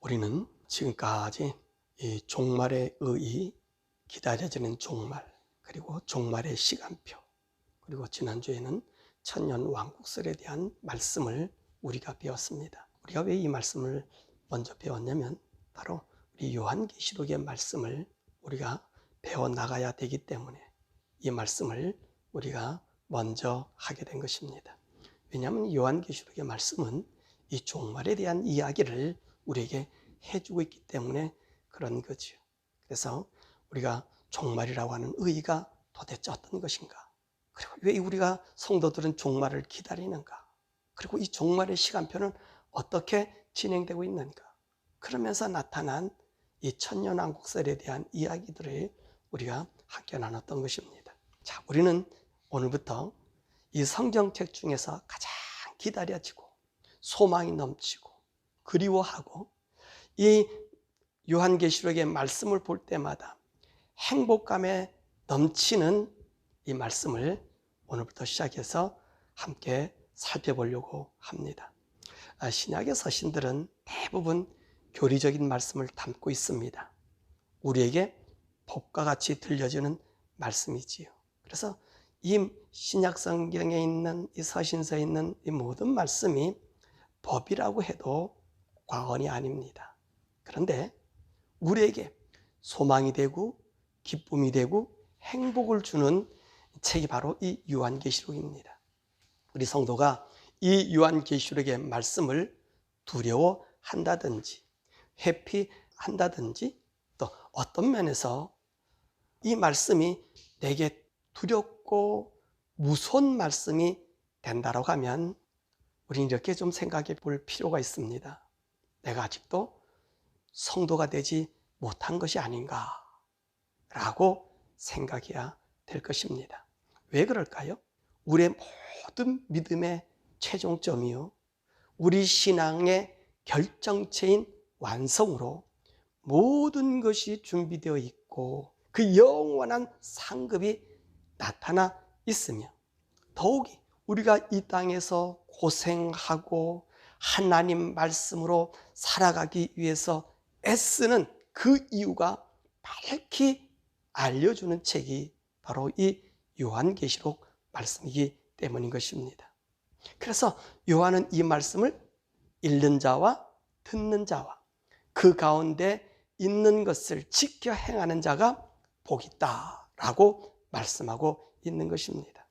우리는 지금까지 이 종말의 의의, 기다려지는 종말, 그리고 종말의 시간표, 그리고 지난주에는 천년 왕국설에 대한 말씀을 우리가 배웠습니다. 우리가 왜 이 말씀을 먼저 배웠냐면 바로 우리 요한계시록의 말씀을 우리가 배워나가야 되기 때문에 이 말씀을 우리가 먼저 하게 된 것입니다. 왜냐하면 요한계시록의 말씀은 이 종말에 대한 이야기를 우리에게 해주고 있기 때문에 그런 거죠. 그래서 우리가 종말이라고 하는 의의가 도대체 어떤 것인가? 그리고 왜 우리가 성도들은 종말을 기다리는가? 그리고 이 종말의 시간표는 어떻게 진행되고 있는가? 그러면서 나타난 이 천년왕국설에 대한 이야기들을 우리가 함께 나눴던 것입니다. 자, 우리는 오늘부터 이 성경책 중에서 가장 기다려지고 소망이 넘치고 그리워하고 이 요한계시록의 말씀을 볼 때마다 행복감에 넘치는 이 말씀을 오늘부터 시작해서 함께 살펴보려고 합니다. 신약의 서신들은 대부분 교리적인 말씀을 담고 있습니다. 우리에게 법과 같이 들려주는 말씀이지요. 그래서 이 신약 성경에 있는 이 서신서에 있는 이 모든 말씀이 법이라고 해도 과언이 아닙니다. 그런데 우리에게 소망이 되고 기쁨이 되고 행복을 주는 책이 바로 이 요한계시록입니다. 우리 성도가 이 요한계시록의 말씀을 두려워한다든지 회피한다든지 또 어떤 면에서 이 말씀이 내게 두렵고 무서운 말씀이 된다고 하면 우리는 이렇게 좀 생각해 볼 필요가 있습니다. 내가 아직도 성도가 되지 못한 것이 아닌가 라고 생각해야 될 것입니다. 왜 그럴까요? 우리의 모든 믿음의 최종점이요, 우리 신앙의 결정체인 완성으로 모든 것이 준비되어 있고 그 영원한 상급이 나타나 있으며, 더욱이 우리가 이 땅에서 고생하고 하나님 말씀으로 살아가기 위해서 애쓰는 그 이유가 밝히 알려주는 책이 바로 이 요한계시록 말씀이기 때문인 것입니다. 그래서 요한은 이 말씀을 읽는 자와 듣는 자와 그 가운데 있는 것을 지켜 행하는 자가 복이 있다라고 말씀하고 있는 것입니다.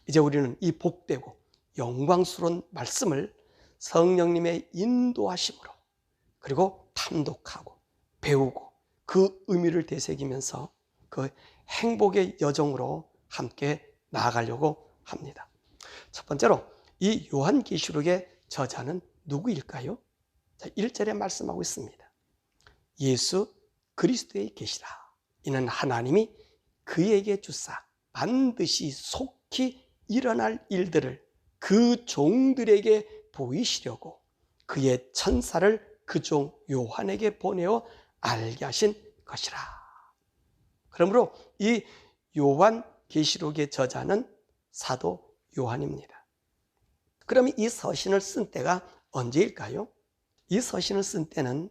이제 우리는 이 복되고 영광스러운 말씀을 성령님의 인도하심으로 그리고 탐독하고 배우고 그 의미를 되새기면서 그 행복의 여정으로 함께 나아가려고 합니다. 첫 번째로 이 요한계시록의 저자는 누구일까요? 자, 1절에 말씀하고 있습니다. 예수 그리스도의 계시라. 이는 하나님이 그에게 주사 반드시 속히 일어날 일들을 그 종들에게 보이시려고 그의 천사를 그 종 요한에게 보내어 알게 하신 것이라. 그러므로 이 요한계시록의 저자는 사도 요한입니다. 그러면 이 서신을 쓴 때가 언제일까요? 이 서신을 쓴 때는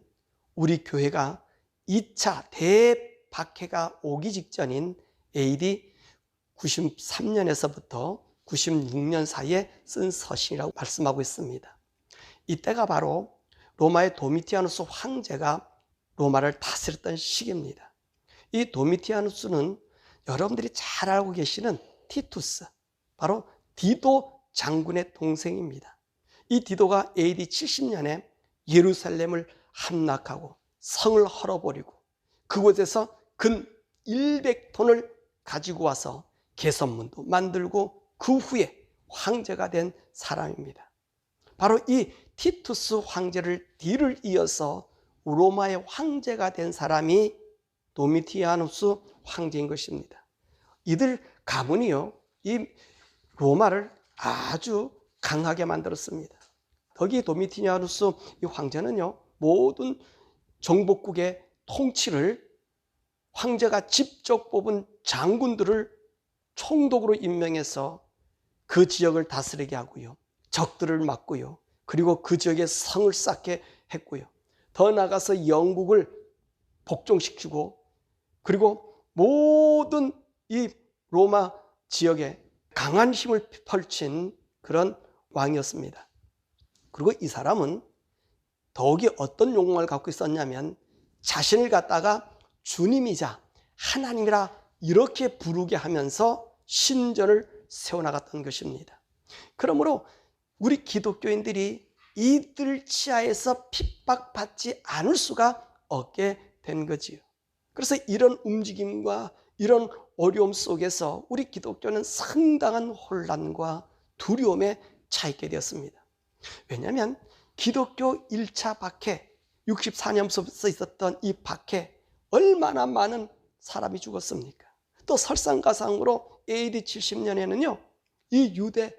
우리 교회가 2차 대박해가 오기 직전인 AD 93년에서부터 96년 사이에 쓴 서신이라고 말씀하고 있습니다. 이때가 바로 로마의 도미티아누스 황제가 로마를 다스렸던 시기입니다. 이 도미티아누스는 여러분들이 잘 알고 계시는 티투스, 바로 디도 장군의 동생입니다. 이 디도가 AD 70년에 예루살렘을 함락하고 성을 헐어버리고 그곳에서 근 100톤을 가지고 와서 개선문도 만들고 그 후에 황제가 된 사람입니다. 바로 이 티투스 황제를 뒤를 이어서 로마의 황제가 된 사람이 도미티아누스 황제인 것입니다. 이들 가문이요, 이 로마를 아주 강하게 만들었습니다. 거기 도미티아누스 이 황제는요, 모든 정복국의 통치를 황제가 직접 뽑은 장군들을 총독으로 임명해서 그 지역을 다스리게 하고요, 적들을 막고요, 그리고 그 지역에 성을 쌓게 했고요, 더 나아가서 영국을 복종시키고 그리고 모든 이 로마 지역에 강한 힘을 펼친 그런 왕이었습니다. 그리고 이 사람은 더욱이 어떤 욕망을 갖고 있었냐면 자신을 갖다가 주님이자 하나님이라 이렇게 부르게 하면서 신전을 세워나갔던 것입니다. 그러므로 우리 기독교인들이 이들 치하에서 핍박받지 않을 수가 없게 된 거지요. 그래서 이런 움직임과 이런 어려움 속에서 우리 기독교는 상당한 혼란과 두려움에 처했게 되었습니다. 왜냐하면 기독교 1차 박해, 64년부터 있었던 이 박해 얼마나 많은 사람이 죽었습니까? 또 설상가상으로 AD 70년에는요 이 유대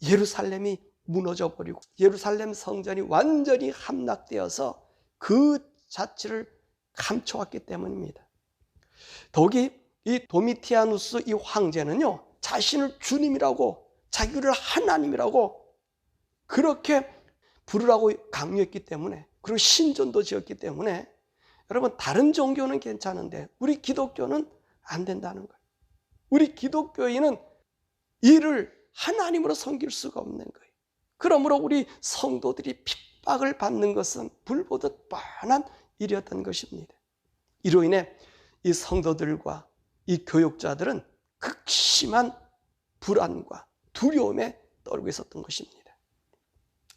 예루살렘이 무너져 버리고 예루살렘 성전이 완전히 함락되어서 그 자체를 감춰왔기 때문입니다. 더욱이 이 도미티아누스 이 황제는요 자신을 주님이라고 자기를 하나님이라고 그렇게 부르라고 강요했기 때문에 그리고 신전도 지었기 때문에 여러분 다른 종교는 괜찮은데 우리 기독교는 안 된다는 거예요. 우리 기독교인은 이를 하나님으로 섬길 수가 없는 거예요. 그러므로 우리 성도들이 핍박을 받는 것은 불보듯 뻔한 일이었던 것입니다. 이로 인해 이 성도들과 이 교육자들은 극심한 불안과 두려움에 떨고 있었던 것입니다.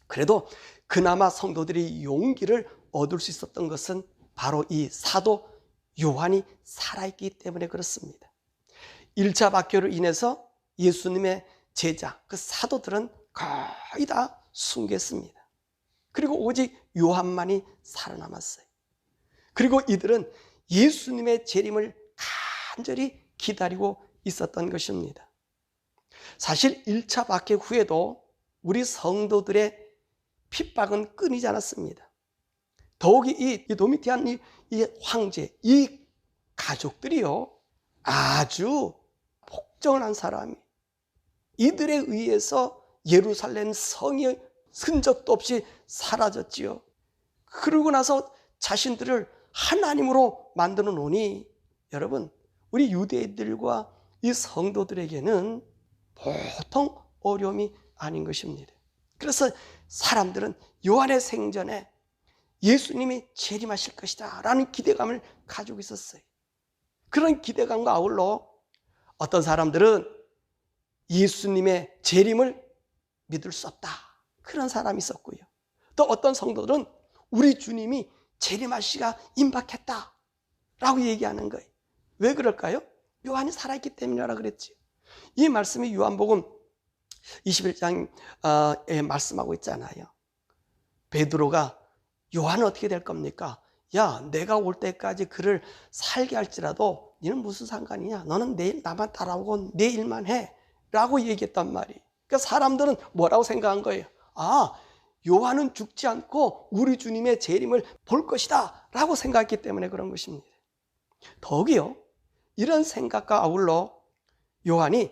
그래도 그나마 성도들이 용기를 얻을 수 있었던 것은 바로 이 사도 요한이 살아있기 때문에 그렇습니다. 1차 박해로 인해서 예수님의 제자, 그 사도들은 거의 다 순교했습니다. 그리고 오직 요한만이 살아남았어요. 그리고 이들은 예수님의 재림을 간절히 기다리고 있었던 것입니다. 사실 1차 박해 후에도 우리 성도들의 핍박은 끊이지 않았습니다. 더욱이 이 도미티안 이 황제, 이 가족들이요 아주 폭정한 사람이 이들에 의해서 예루살렘 성이 흔적도 없이 사라졌지요. 그러고 나서 자신들을 하나님으로 만들어 놓으니 여러분 우리 유대인들과 이 성도들에게는 보통 어려움이 아닌 것입니다. 그래서 사람들은 요한의 생전에 예수님이 재림하실 것이다 라는 기대감을 가지고 있었어요. 그런 기대감과 아울러 어떤 사람들은 예수님의 재림을 믿을 수 없다 그런 사람이 있었고요. 또 어떤 성도들은 우리 주님이 재림할 시가 임박했다 라고 얘기하는 거예요. 왜 그럴까요? 요한이 살아있기 때문이라 그랬지. 이 말씀이 요한복음 21장에 말씀하고 있잖아요. 베드로가 요한은 어떻게 될 겁니까? 야, 내가 올 때까지 그를 살게 할지라도 너는 무슨 상관이냐? 너는 내일 나만 따라오고 내 일만 해 라고 얘기했단 말이에요. 그러니까 사람들은 뭐라고 생각한 거예요? 아, 요한은 죽지 않고 우리 주님의 재림을 볼 것이다 라고 생각했기 때문에 그런 것입니다. 더욱이요, 이런 생각과 아울러 요한이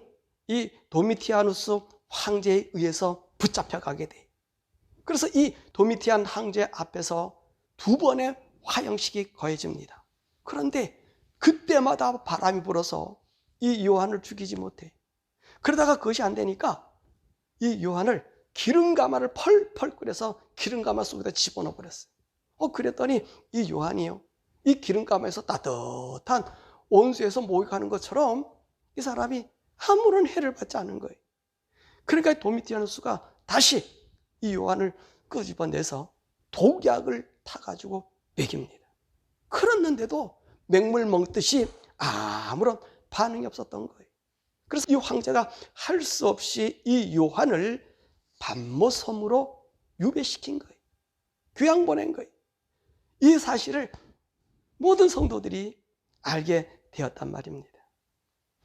이 도미티아누스 황제에 의해서 붙잡혀가게 돼요. 그래서 이 도미티안 황제 앞에서 2번의 화형식이 거해집니다. 그런데 그때마다 바람이 불어서 이 요한을 죽이지 못해. 그러다가 그것이 안 되니까 이 요한을 기름가마를 펄펄 끓여서 기름가마 속에다 집어넣어 버렸어요. 그랬더니 이 요한이요, 이 기름가마에서 따뜻한 온수에서 목욕하는 것처럼 이 사람이 아무런 해를 받지 않은 거예요. 그러니까 도미티아누스가 다시 이 요한을 끄집어내서 독약을 타가지고 먹입니다. 그랬는데도 맹물 먹듯이 아무런 반응이 없었던 거예요. 그래서 이 황제가 할 수 없이 이 요한을 반모섬으로 유배시킨 거예요. 귀양 보낸 거예요. 이 사실을 모든 성도들이 알게 되었단 말입니다.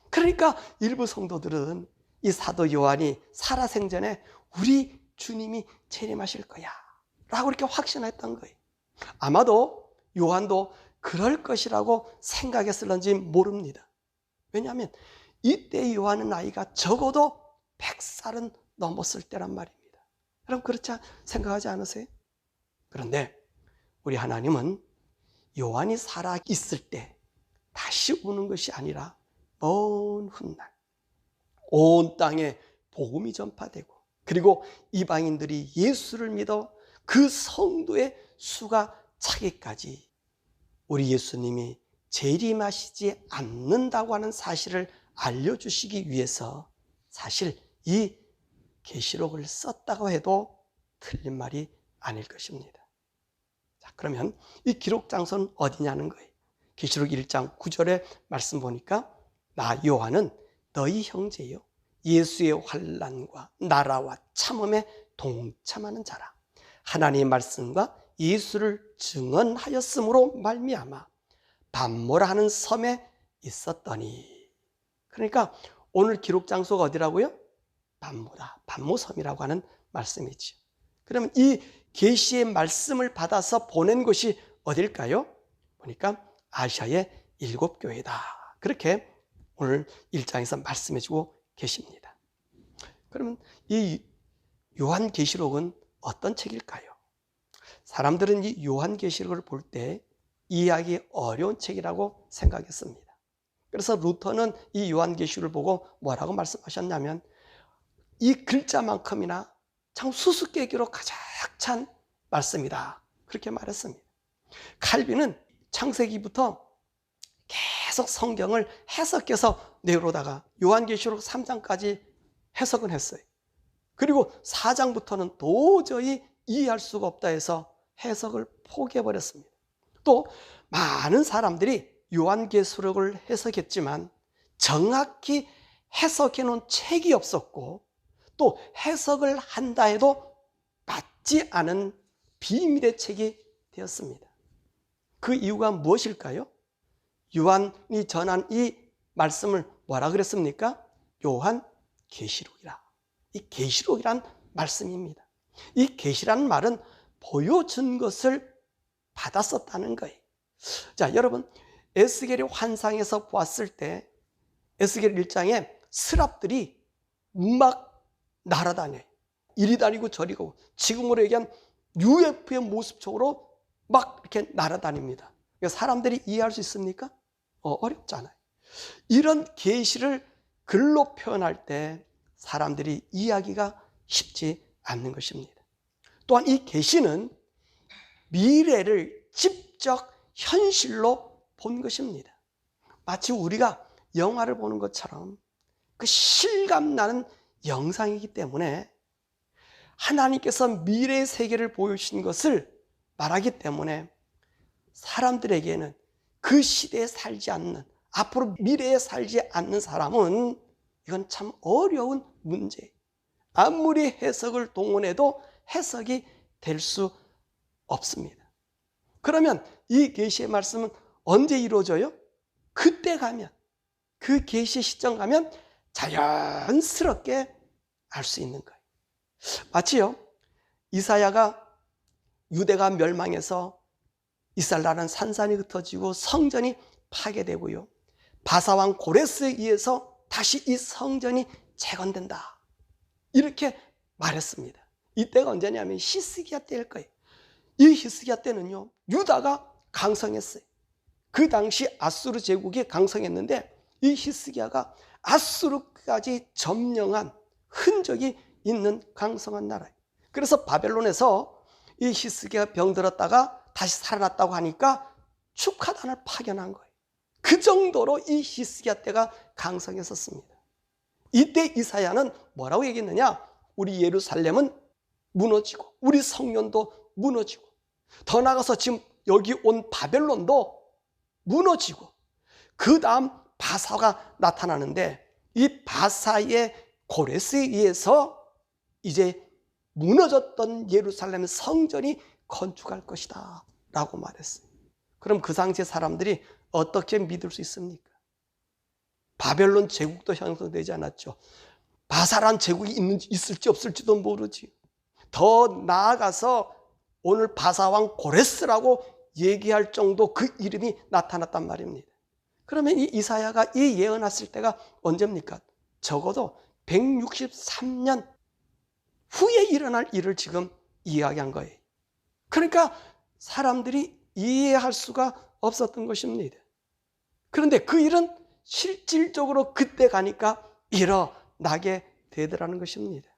그러니까 일부 성도들은 이 사도 요한이 살아생전에 우리 주님이 재림하실 거야 라고 이렇게 확신했던 거예요. 아마도 요한도 그럴 것이라고 생각했을런지 모릅니다. 왜냐하면 이때 요한의 나이가 적어도 100살은 넘었을 때란 말입니다. 여러분 그렇지 생각하지 않으세요? 그런데 우리 하나님은 요한이 살아 있을 때 다시 오는 것이 아니라 먼 훗날 온 땅에 복음이 전파되고, 그리고 이방인들이 예수를 믿어 그 성도의 수가 차기까지 우리 예수님이 재림하시지 않는다고 하는 사실을 알려주시기 위해서 사실 이 계시록을 썼다고 해도 틀린 말이 아닐 것입니다. 자, 그러면 이 기록 장소는 어디냐는 거예요. 계시록 1장 9절의 말씀 보니까 나 요한은 너희 형제요 예수의 환난과 나라와 참음에 동참하는 자라. 하나님의 말씀과 예수를 증언하였으므로 말미암아 밤모라 하는 섬에 있었더니. 그러니까 오늘 기록 장소가 어디라고요? 밤모다, 밤모섬이라고 하는 말씀이죠. 그러면 이 계시의 말씀을 받아서 보낸 곳이 어딜까요? 보니까 아시아의 7교회다. 그렇게 오늘 1장에서 말씀해 주고 계십니다. 그러면 이 요한계시록은 어떤 책일까요? 사람들은 이 요한계시록을 볼 때 이해하기 어려운 책이라고 생각했습니다. 그래서 루터는 이 요한계시록을 보고 뭐라고 말씀하셨냐면 이 글자만큼이나 참 수수께끼로 가득 찬 말씀이다. 그렇게 말했습니다. 칼빈은 창세기부터 계속 성경을 해석해서 내려오다가 요한계시록 3장까지 해석은 했어요. 그리고 4장부터는 도저히 이해할 수가 없다 해서 해석을 포기해버렸습니다. 또 많은 사람들이 요한계시록을 해석했지만 정확히 해석해 놓은 책이 없었고, 또 해석을 한다 해도 맞지 않은 비밀의 책이 되었습니다. 그 이유가 무엇일까요? 요한이 전한 이 말씀을 뭐라 그랬습니까? 요한 계시록이라. 이 계시록이란 말씀입니다. 이 계시라는 말은 보여준 것을 받았었다는 거예요. 자, 여러분, 에스겔의 환상에서 보았을 때 에스겔 1장에 스랍들이 막 날아다녀요. 이리 다니고 저리 가고, 지금으로 얘기한 UFO의 모습적으로 막 이렇게 날아다닙니다. 사람들이 이해할 수 있습니까? 어렵잖아요. 이런 계시를 글로 표현할 때 사람들이 이해하기가 쉽지 않는 것입니다. 또한 이 계시는 미래를 직접 현실로 본 것입니다. 마치 우리가 영화를 보는 것처럼 그 실감나는 영상이기 때문에 하나님께서 미래의 세계를 보여주신 것을 말하기 때문에 사람들에게는 그 시대에 살지 않는, 앞으로 미래에 살지 않는 사람은 이건 참 어려운 문제예요. 아무리 해석을 동원해도 해석이 될 수 없습니다. 그러면 이 계시의 말씀은 언제 이루어져요? 그때 가면, 그 계시의 시점 가면 자연스럽게 알 수 있는 거예요. 마치요, 이사야가 유대가 멸망해서 이스라엘은 산산이 흩어지고 성전이 파괴되고요, 바사왕 고레스에 의해서 다시 이 성전이 재건된다, 이렇게 말했습니다. 이때가 언제냐면 히스기야 때일 거예요. 이 히스기야 때는요, 유다가 강성했어요. 그 당시 아수르 제국이 강성했는데 이 히스기야가 아수르까지 점령한 흔적이 있는 강성한 나라예요. 그래서 바벨론에서 이 히스기야가 병들었다가 다시 살아났다고 하니까 축하단을 파견한 거예요. 그 정도로 이 히스기야 때가 강성했었습니다. 이때 이사야는 뭐라고 얘기했느냐? 우리 예루살렘은 무너지고 우리 성전도 무너지고, 더 나아가서 지금 여기 온 바벨론도 무너지고, 그 다음 바사가 나타나는데 이 바사의 고레스에 의해서 이제 무너졌던 예루살렘 성전이 건축할 것이다 라고 말했어요. 그럼 그 당시의 사람들이 어떻게 믿을 수 있습니까? 바벨론 제국도 형성되지 않았죠. 바사란 제국이 있을지 없을지도 모르지. 더 나아가서 오늘 바사왕 고레스라고 얘기할 정도 그 이름이 나타났단 말입니다. 그러면 이 이사야가 이 예언했을 때가 언제입니까? 적어도 163년 후에 일어날 일을 지금 이야기한 거예요. 그러니까 사람들이 이해할 수가 없었던 것입니다. 그런데 그 일은 실질적으로 그때 가니까 일어나게 되더라는 것입니다.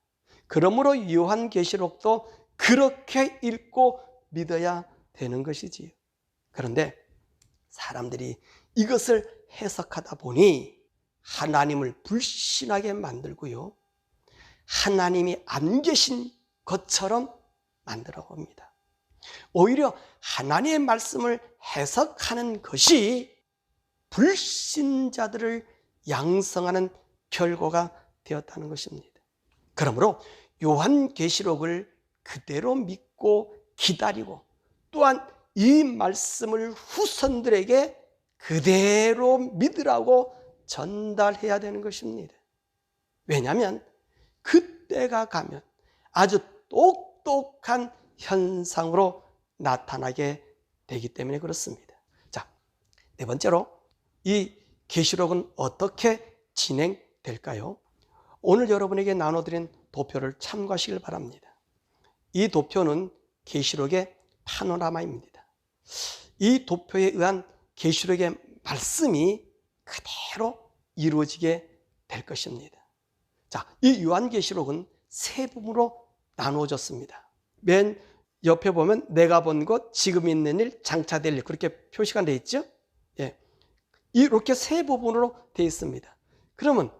그러므로 요한계시록도 그렇게 읽고 믿어야 되는 것이지요. 그런데 사람들이 이것을 해석하다 보니 하나님을 불신하게 만들고요, 하나님이 안 계신 것처럼 만들어 봅니다. 오히려 하나님의 말씀을 해석하는 것이 불신자들을 양성하는 결과가 되었다는 것입니다. 그러므로 요한계시록을 그대로 믿고 기다리고, 또한 이 말씀을 후손들에게 그대로 믿으라고 전달해야 되는 것입니다. 왜냐하면 그때가 가면 아주 똑똑한 현상으로 나타나게 되기 때문에 그렇습니다. 자, 네 번째로 이 계시록은 어떻게 진행될까요? 오늘 여러분에게 나눠드린 도표를 참고하시길 바랍니다. 이 도표는 계시록의 파노라마입니다. 이 도표에 의한 계시록의 말씀이 그대로 이루어지게 될 것입니다. 자, 이 요한계시록은 세 부분으로 나누어졌습니다. 맨 옆에 보면 내가 본 것, 지금 있는 일, 장차 될 일, 그렇게 표시가 되어 있죠? 예. 이렇게 세 부분으로 되어 있습니다. 그러면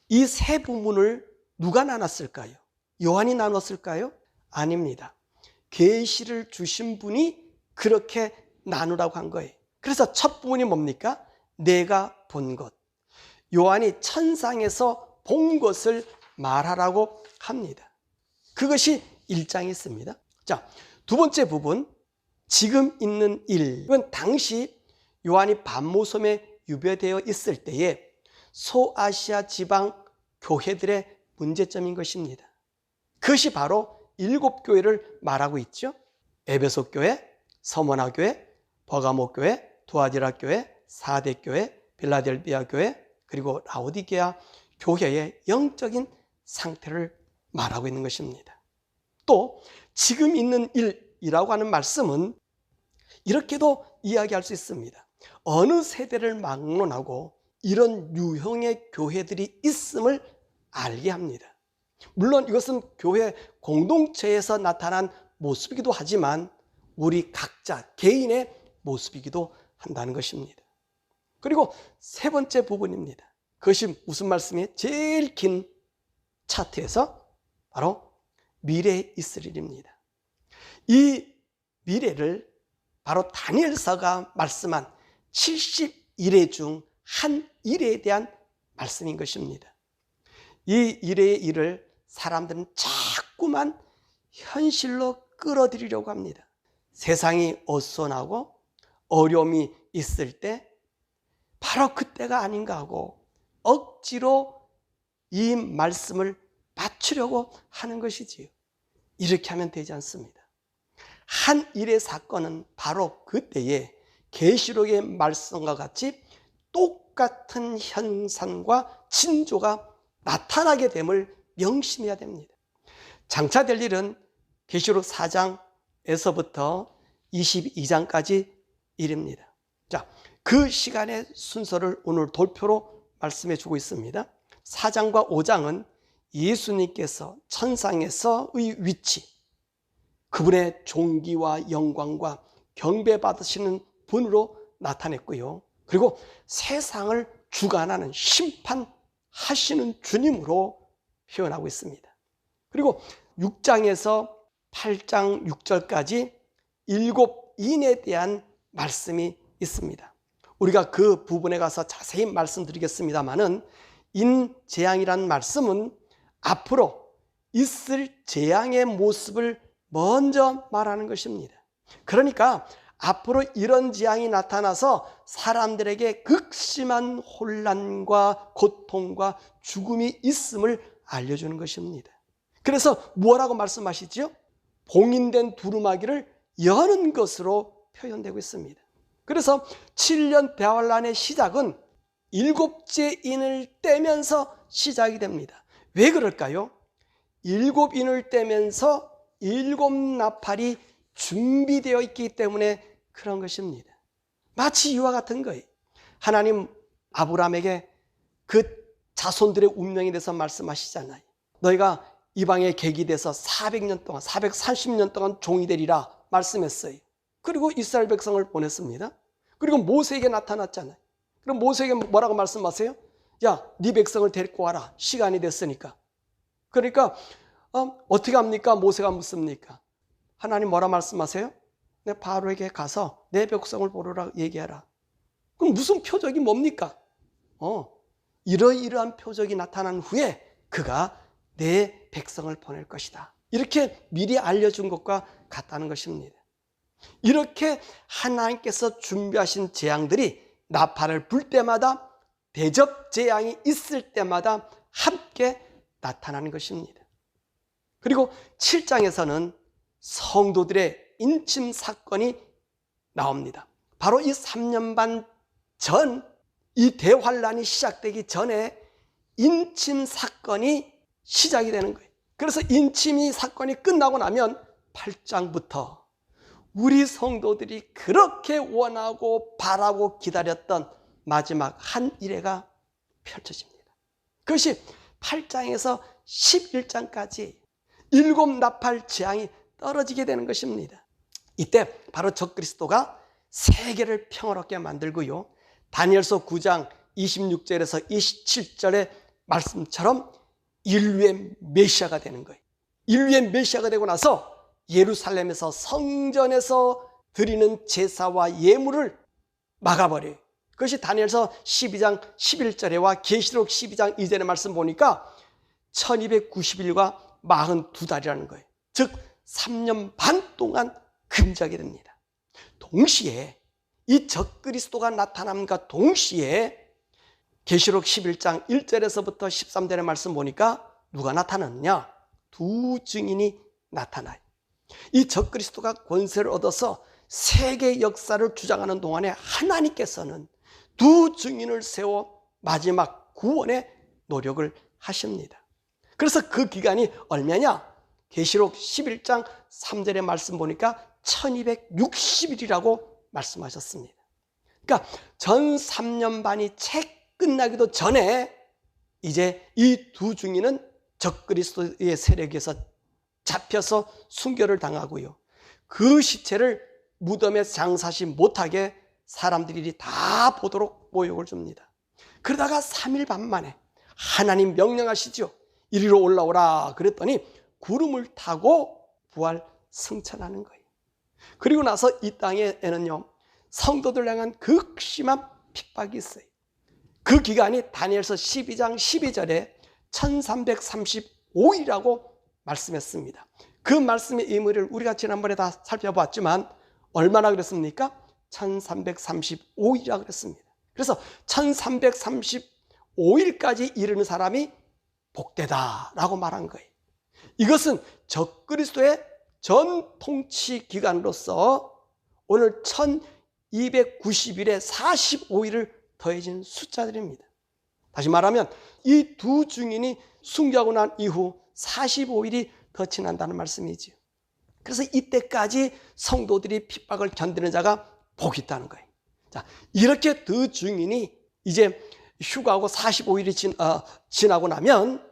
이 세 부분을 누가 나눴을까요? 요한이 나눴을까요? 아닙니다. 계시를 주신 분이 그렇게 나누라고 한 거예요. 그래서 첫 부분이 뭡니까? 내가 본 것. 요한이 천상에서 본 것을 말하라고 합니다. 그것이 1장에 있습니다. 자, 두 번째 부분, 지금 있는 일. 이건 당시 요한이 반모섬에 유배되어 있을 때에 소아시아 지방 교회들의 문제점인 것입니다. 그것이 바로 7교회를 말하고 있죠. 에베소 교회, 서머나 교회, 버가모 교회, 두아디라 교회, 사대 교회, 빌라델비아 교회, 그리고 라오디게아 교회의 영적인 상태를 말하고 있는 것입니다. 또 지금 있는 일이라고 하는 말씀은 이렇게도 이야기할 수 있습니다. 어느 세대를 막론하고 이런 유형의 교회들이 있음을 알게 합니다. 물론 이것은 교회 공동체에서 나타난 모습이기도 하지만 우리 각자 개인의 모습이기도 한다는 것입니다. 그리고 세 번째 부분입니다. 그것이 무슨 말씀이에요? 제일 긴 차트에서 바로 미래에 있을 일입니다. 이 미래를 바로 다니엘서가 말씀한 70일의 중 한 일에 대한 말씀인 것입니다. 이 일의 일을 사람들은 자꾸만 현실로 끌어들이려고 합니다. 세상이 어수선하고 어려움이 있을 때 바로 그때가 아닌가 하고 억지로 이 말씀을 맞추려고 하는 것이지요. 이렇게 하면 되지 않습니다. 한 일의 사건은 바로 그때에 계시록의 말씀과 같이 똑같은 현상과 징조가 나타나게 됨을 명심해야 됩니다. 장차 될 일은 계시록 4장에서부터 22장까지 일입니다. 자, 그 시간의 순서를 오늘 도표로 말씀해 주고 있습니다. 4장과 5장은 예수님께서 천상에서의 위치, 그분의 존귀와 영광과 경배받으시는 분으로 나타냈고요. 그리고 세상을 주관하는 심판하시는 주님으로 표현하고 있습니다. 그리고 6장에서 8장 6절까지 7인에 대한 말씀이 있습니다. 우리가 그 부분에 가서 자세히 말씀드리겠습니다마는 인재앙이라는 말씀은 앞으로 있을 재앙의 모습을 먼저 말하는 것입니다. 그러니까 앞으로 이런 재앙이 나타나서 사람들에게 극심한 혼란과 고통과 죽음이 있음을 알려주는 것입니다. 그래서 뭐라고 말씀하시죠? 봉인된 두루마기를 여는 것으로 표현되고 있습니다. 그래서 7년 대환란의 시작은 7째 인을 떼면서 시작이 됩니다. 왜 그럴까요? 7인을 떼면서 7 나팔이 준비되어 있기 때문에 그런 것입니다. 마치 이와 같은 거예요. 하나님 아브라함에게 그 자손들의 운명에 대해서 말씀하시잖아요. 너희가 이방의 객이 돼서 400년 동안 430년 동안 종이 되리라 말씀했어요. 그리고 이스라엘 백성을 보냈습니다. 그리고 모세에게 나타났잖아요. 그럼 모세에게 뭐라고 말씀하세요? 야, 네 백성을 데리고 와라. 시간이 됐으니까. 그러니까 어떻게 합니까? 모세가 묻습니까? 하나님 뭐라 말씀하세요? 내 바로에게 가서 내 백성을 보러라 얘기하라. 그럼 무슨 표적이 뭡니까? 이러이러한 표적이 나타난 후에 그가 내 백성을 보낼 것이다. 이렇게 미리 알려준 것과 같다는 것입니다. 이렇게 하나님께서 준비하신 재앙들이 나팔을 불 때마다, 대접 재앙이 있을 때마다 함께 나타나는 것입니다. 그리고 7장에서는 성도들의 인침 사건이 나옵니다. 바로 이 3년 반 전, 이 대환란이 시작되기 전에 인침 사건이 시작이 되는 거예요. 그래서 인침이 사건이 끝나고 나면 8장부터 우리 성도들이 그렇게 원하고 바라고 기다렸던 마지막 한 일회가 펼쳐집니다. 그것이 8장에서 11장까지 7 나팔 재앙이 떨어지게 되는 것입니다. 이때 바로 적그리스도가 세계를 평화롭게 만들고요, 다니엘서 9장 26절에서 27절의 말씀처럼 인류의 메시아가 되는 거예요. 인류의 메시아가 되고 나서 예루살렘에서 성전에서 드리는 제사와 예물을 막아버려요. 그것이 다니엘서 12장 11절에와 계시록 12장 2절의 말씀 보니까 1290일과 42달이라는 거예요. 즉 3년 반 동안 금지하게 됩니다. 동시에 이 적그리스도가 나타남과 동시에 계시록 11장 1절에서부터 13절의 말씀 보니까 누가 나타났느냐? 두 증인이 나타나요. 이 적그리스도가 권세를 얻어서 세계 역사를 주장하는 동안에 하나님께서는 두 증인을 세워 마지막 구원의 노력을 하십니다. 그래서 그 기간이 얼마냐? 계시록 11장 3절의 말씀 보니까 1260일이라고 말씀하셨습니다. 그러니까 전 3년 반이 채 끝나기도 전에 이제 이 두 증인은 적그리스도의 세력에서 잡혀서 순교를 당하고요, 그 시체를 무덤에 장사하지 못하게 사람들이 다 보도록 모욕을 줍니다. 그러다가 3일 반 만에 하나님 명령하시죠. 이리로 올라오라 그랬더니 구름을 타고 부활 승천하는 거예요. 그리고 나서 이 땅에는요, 성도들 향한 극심한 핍박이 있어요. 그 기간이 다니엘서 12장 12절에 1335일이라고 말씀했습니다. 그 말씀의 의미를 우리가 지난번에 다 살펴봤지만 얼마나 그랬습니까? 1335일이라고 그랬습니다. 그래서 1335일까지 이르는 사람이 복되다라고 말한 거예요. 이것은 적그리스도의 전 통치 기간으로서 오늘 1290일에 45일을 더해진 숫자들입니다. 다시 말하면 이 두 증인이 순교하고 난 이후 45일이 더 지난다는 말씀이지요. 그래서 이때까지 성도들이 핍박을 견디는 자가 복이 있다는 거예요. 자, 이렇게 두 증인이 이제 휴가하고 45일이 지나고 나면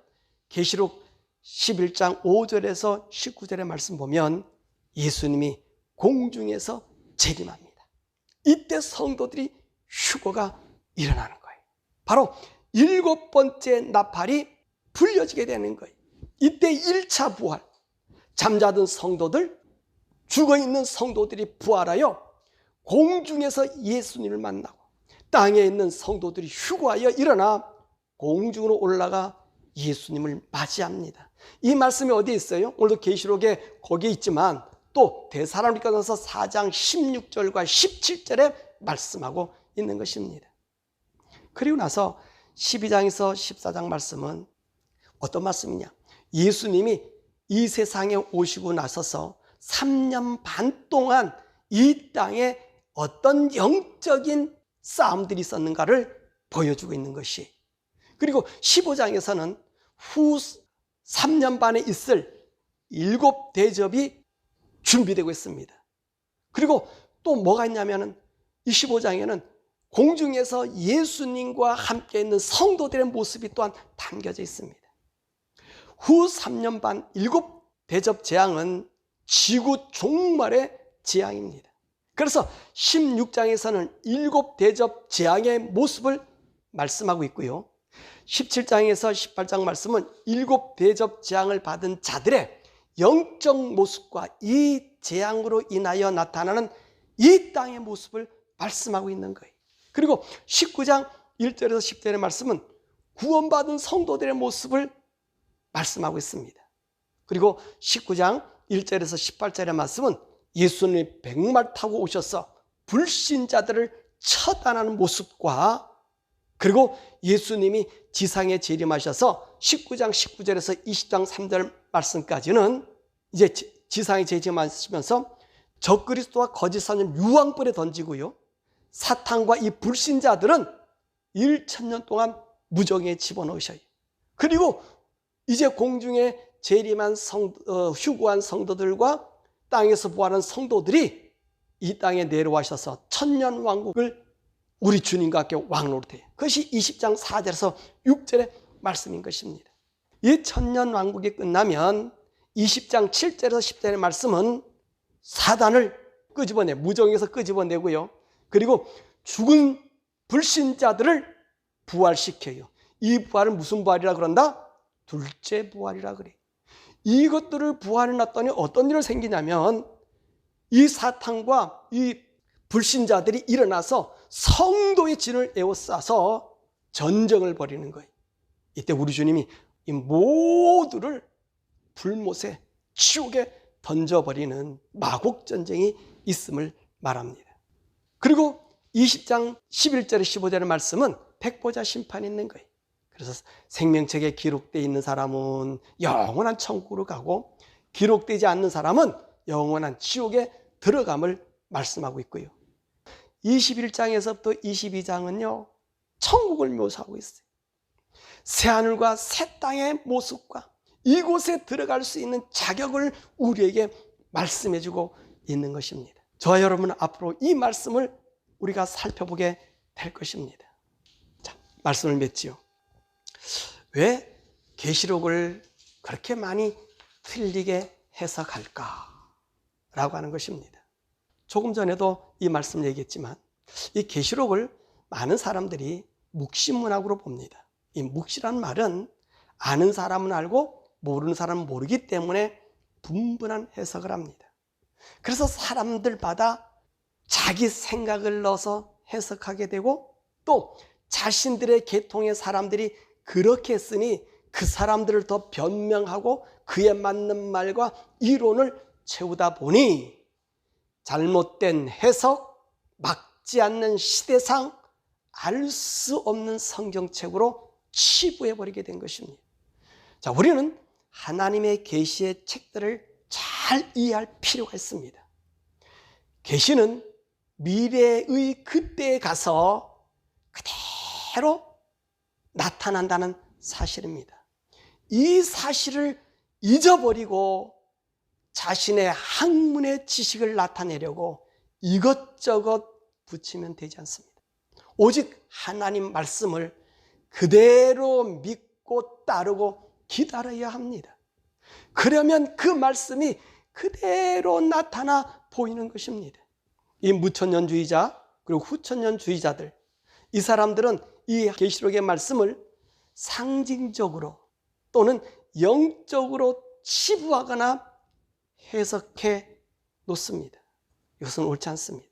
계시록 11장 5절에서 19절의 말씀 보면 예수님이 공중에서 재림합니다. 이때 성도들이 휴거가 일어나는 거예요. 바로 7번째 나팔이 불려지게 되는 거예요. 이때 1차 부활, 잠자던 성도들, 죽어있는 성도들이 부활하여 공중에서 예수님을 만나고 땅에 있는 성도들이 휴거하여 일어나 공중으로 올라가 예수님을 맞이합니다. 이 말씀이 어디에 있어요? 오늘도 계시록에 거기에 있지만 또 데살로니가전서 4장 16절과 17절에 말씀하고 있는 것입니다. 그리고 나서 12장에서 14장 말씀은 어떤 말씀이냐? 예수님이 이 세상에 오시고 나서서 3년 반 동안 이 땅에 어떤 영적인 싸움들이 있었는가를 보여주고 있는 것이, 그리고 15장에서는 후 3년 반에 있을 7 대접이 준비되고 있습니다. 그리고 또 뭐가 있냐면은 25장에는 공중에서 예수님과 함께 있는 성도들의 모습이 또한 담겨져 있습니다. 후 3년 반 7대접 재앙은 지구 종말의 재앙입니다. 그래서 16장에서는 7대접 재앙의 모습을 말씀하고 있고요. 17장에서 18장 말씀은 7대접 재앙을 받은 자들의 영적 모습과 이 재앙으로 인하여 나타나는 이 땅의 모습을 말씀하고 있는 거예요. 그리고 19장 1절에서 10절의 말씀은 구원받은 성도들의 모습을 말씀하고 있습니다. 그리고 19장 1절에서 18절의 말씀은 예수님이 백말 타고 오셔서 불신자들을 처단하는 모습과 그리고 예수님이 지상에 재림하셔서 19장 19절에서 20장 3절 말씀까지는 이제 지상에 재림하시면서 적그리스도와 거짓 선지자를 유황불에 던지고요. 사탄과 이 불신자들은 1000년 동안 무정에 집어넣으셔요. 그리고 이제 공중에 재림한 휴거한 성도들과 땅에서 부활한 성도들이 이 땅에 내려와셔서 천년왕국을 우리 주님과 함께 왕노릇해요. 그것이 20장 4절에서 6절의 말씀인 것입니다. 이 천년왕국이 끝나면 20장 7절에서 10절의 말씀은 사단을 끄집어내 무정에서 끄집어내고요. 그리고 죽은 불신자들을 부활시켜요. 이 부활은 무슨 부활이라 그런다? 둘째 부활이라 그래. 이것들을 부활해놨더니 어떤 일이 생기냐면 이 사탄과 이 불신자들이 일어나서 성도의 진을 에워싸서 전쟁을 벌이는 거예요. 이때 우리 주님이 이 모두를 불못에 지옥에 던져버리는 마곡전쟁이 있음을 말합니다. 그리고 20장 11절에 15절의 말씀은 백보자 심판이 있는 거예요. 그래서 생명책에 기록되어 있는 사람은 영원한 천국으로 가고 기록되지 않는 사람은 영원한 지옥에 들어감을 말씀하고 있고요. 21장에서부터 22장은요 천국을 묘사하고 있어요. 새하늘과 새 땅의 모습과 이곳에 들어갈 수 있는 자격을 우리에게 말씀해 주고 있는 것입니다. 저와 여러분은 앞으로 이 말씀을 우리가 살펴보게 될 것입니다. 자, 말씀을 맺지요. 왜 계시록을 그렇게 많이 틀리게 해석할까? 라고 하는 것입니다. 조금 전에도 이 말씀을 얘기했지만 이 계시록을 많은 사람들이 묵시문학으로 봅니다. 이 묵시란 말은 아는 사람은 알고 모르는 사람은 모르기 때문에 분분한 해석을 합니다. 그래서 사람들마다 자기 생각을 넣어서 해석하게 되고 또 자신들의 계통의 사람들이 그렇게 했으니 그 사람들을 더 변명하고 그에 맞는 말과 이론을 채우다 보니 잘못된 해석, 맞지 않는 시대상, 알 수 없는 성경책으로 치부해버리게 된 것입니다. 자, 우리는 하나님의 계시의 책들을 잘 이해할 필요가 있습니다. 계시는 미래의 그때에 가서 그대로 나타난다는 사실입니다. 이 사실을 잊어버리고 자신의 학문의 지식을 나타내려고 이것저것 붙이면 되지 않습니다. 오직 하나님 말씀을 그대로 믿고 따르고 기다려야 합니다. 그러면 그 말씀이 그대로 나타나 보이는 것입니다. 이 무천년주의자 그리고 후천년주의자들, 이 사람들은 이 계시록의 말씀을 상징적으로 또는 영적으로 치부하거나 해석해 놓습니다. 이것은 옳지 않습니다.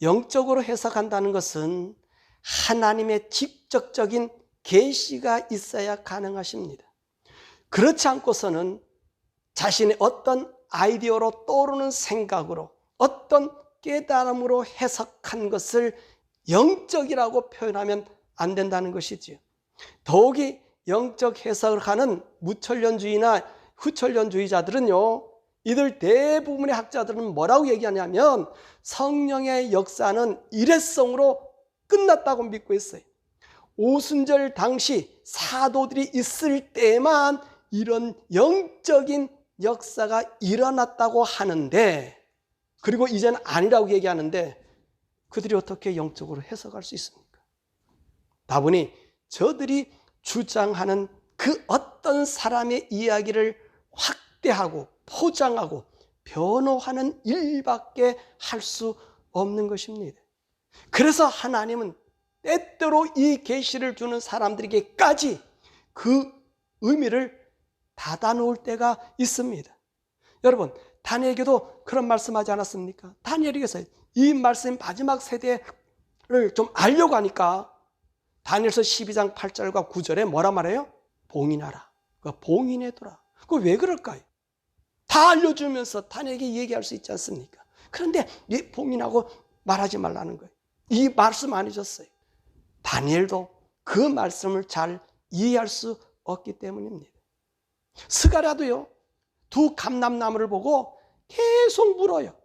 영적으로 해석한다는 것은 하나님의 직접적인 계시가 있어야 가능하십니다. 그렇지 않고서는 자신의 어떤 아이디어로 떠오르는 생각으로 어떤 깨달음으로 해석한 것을 영적이라고 표현하면 안 된다는 것이지요. 더욱이 영적 해석을 하는 무천년주의나 후천년주의자들은요, 이들 대부분의 학자들은 뭐라고 얘기하냐면 성령의 역사는 일회성으로 끝났다고 믿고 있어요. 오순절 당시 사도들이 있을 때만 이런 영적인 역사가 일어났다고 하는데, 그리고 이제는 아니라고 얘기하는데 그들이 어떻게 영적으로 해석할 수 있습니까? 다분히 저들이 주장하는 그 어떤 사람의 이야기를 확대하고 포장하고 변호하는 일밖에 할 수 없는 것입니다. 그래서 하나님은 때때로 이 계시를 주는 사람들에게까지 그 의미를 닫아놓을 때가 있습니다. 여러분, 다니엘에게도 그런 말씀하지 않았습니까? 다니엘에게서 이 말씀 마지막 세대를 좀 알려고 하니까 다니엘서 12장 8절과 9절에 뭐라 말해요? 봉인하라. 봉인해둬라. 그거 왜 그럴까요? 다 알려주면서 다니엘에게 얘기할 수 있지 않습니까? 그런데 왜 봉인하고 말하지 말라는 거예요? 이 말씀 안 해줬어요. 다니엘도 그 말씀을 잘 이해할 수 없기 때문입니다. 스가랴도요, 두 감람나무를 보고 계속 물어요.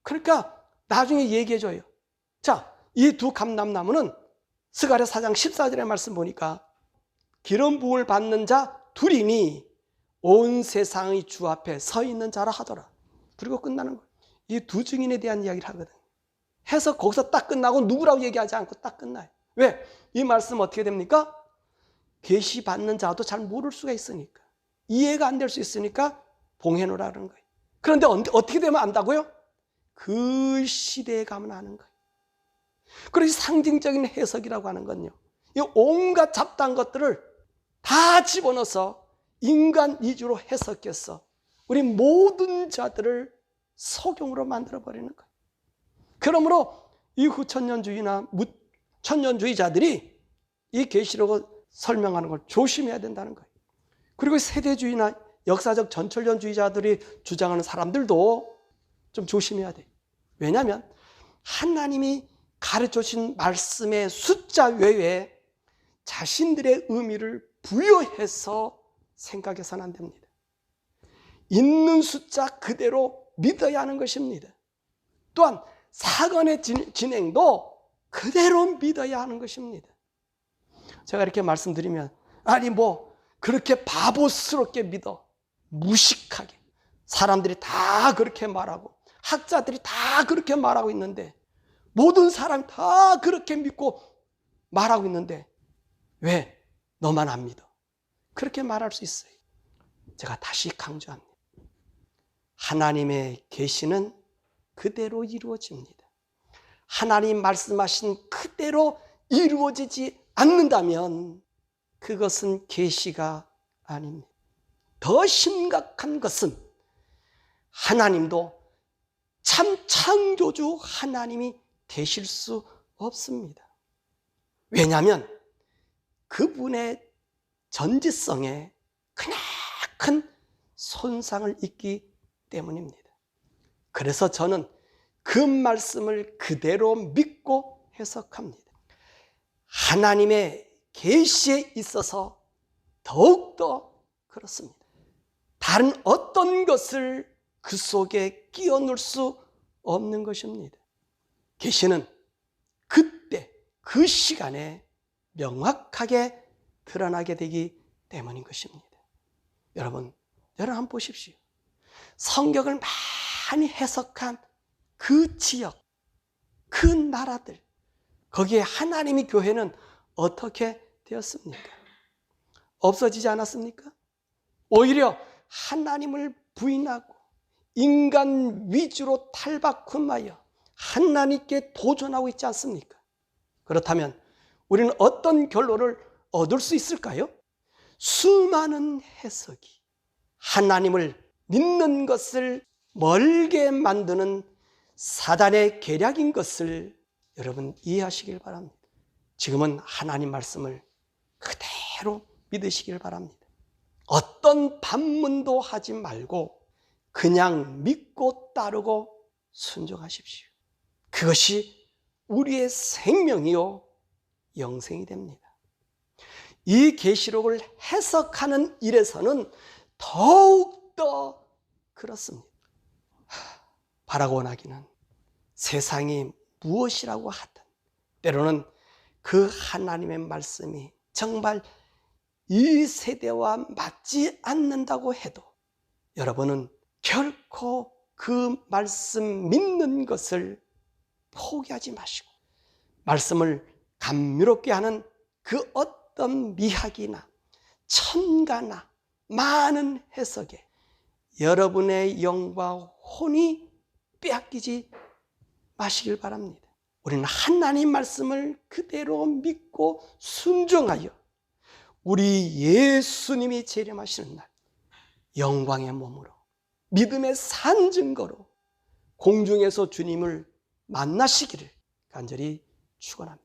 그러니까 나중에 얘기해줘요. 자, 이 두 감람나무는 스가랴 4장 14절의 말씀 보니까 기름 부음을 받는 자 둘이니 온 세상의 주 앞에 서 있는 자라 하더라. 그리고 끝나는 거예요. 이 두 증인에 대한 이야기를 하거든. 해서 거기서 딱 끝나고 누구라고 얘기하지 않고 딱 끝나요. 왜? 이 말씀 어떻게 됩니까? 계시 받는 자도 잘 모를 수가 있으니까, 이해가 안 될 수 있으니까 봉해놓으라는 거예요. 그런데 어떻게 되면 안다고요? 그 시대에 가면 아는 거예요. 그래서 상징적인 해석이라고 하는 건요, 이 온갖 잡다한 것들을 다 집어넣어서 인간 위주로 해석해서 우리 모든 자들을 속용으로 만들어버리는 거예요. 그러므로 이 후천년주의나 천년주의자들이 이 계시록을 설명하는 걸 조심해야 된다는 거예요. 그리고 세대주의나 역사적 전천년주의자들이 주장하는 사람들도 좀 조심해야 돼요. 왜냐하면 하나님이 가르쳐주신 말씀의 숫자 외에 자신들의 의미를 부여해서 생각해서는 안 됩니다. 있는 숫자 그대로 믿어야 하는 것입니다. 또한 사건의 진행도 그대로 믿어야 하는 것입니다. 제가 이렇게 말씀드리면, 아니 뭐 그렇게 바보스럽게 믿어, 무식하게 사람들이 다 그렇게 말하고 학자들이 다 그렇게 말하고 있는데, 모든 사람이 다 그렇게 믿고 말하고 있는데 왜 너만 안 믿어? 그렇게 말할 수 있어요. 제가 다시 강조합니다. 하나님의 계시는 그대로 이루어집니다. 하나님 말씀하신 그대로 이루어지지 않는다면 그것은 계시가 아닙니다. 더 심각한 것은 하나님도 참 창조주 하나님이 되실 수 없습니다. 왜냐하면 그분의 전지성에 크나큰 손상을 입기 때문입니다. 그래서 저는 그 말씀을 그대로 믿고 해석합니다. 하나님의 계시에 있어서 더욱더 그렇습니다. 다른 어떤 것을 그 속에 끼워 넣을 수 없는 것입니다. 계시는 그때 그 시간에 명확하게 드러나게 되기 때문인 것입니다. 여러분 한번 보십시오. 성경을 많이 해석한 그 지역, 그 나라들, 거기에 하나님의 교회는 어떻게 되었습니까? 없어지지 않았습니까? 오히려 하나님을 부인하고 인간 위주로 탈바꿈하여 하나님께 도전하고 있지 않습니까? 그렇다면 우리는 어떤 결론을 얻을 수 있을까요? 수많은 해석이 하나님을 믿는 것을 멀게 만드는 사단의 계략인 것을 여러분 이해하시길 바랍니다. 지금은 하나님 말씀을 그대로 믿으시길 바랍니다. 어떤 반문도 하지 말고 그냥 믿고 따르고 순종하십시오. 그것이 우리의 생명이요 영생이 됩니다. 이 계시록을 해석하는 일에서는 더욱더 그렇습니다. 바라고 원하기는 세상이 무엇이라고 하든 때로는 그 하나님의 말씀이 정말 이 세대와 맞지 않는다고 해도 여러분은 결코 그 말씀 믿는 것을 포기하지 마시고 말씀을 감미롭게 하는 그 어떤 미학이나 천가나 많은 해석에 여러분의 영과 혼이 빼앗기지 마시길 바랍니다. 우리는 하나님 말씀을 그대로 믿고 순종하여 우리 예수님이 재림하시는 날 영광의 몸으로 믿음의 산 증거로 공중에서 주님을 만나시기를 간절히 축원합니다.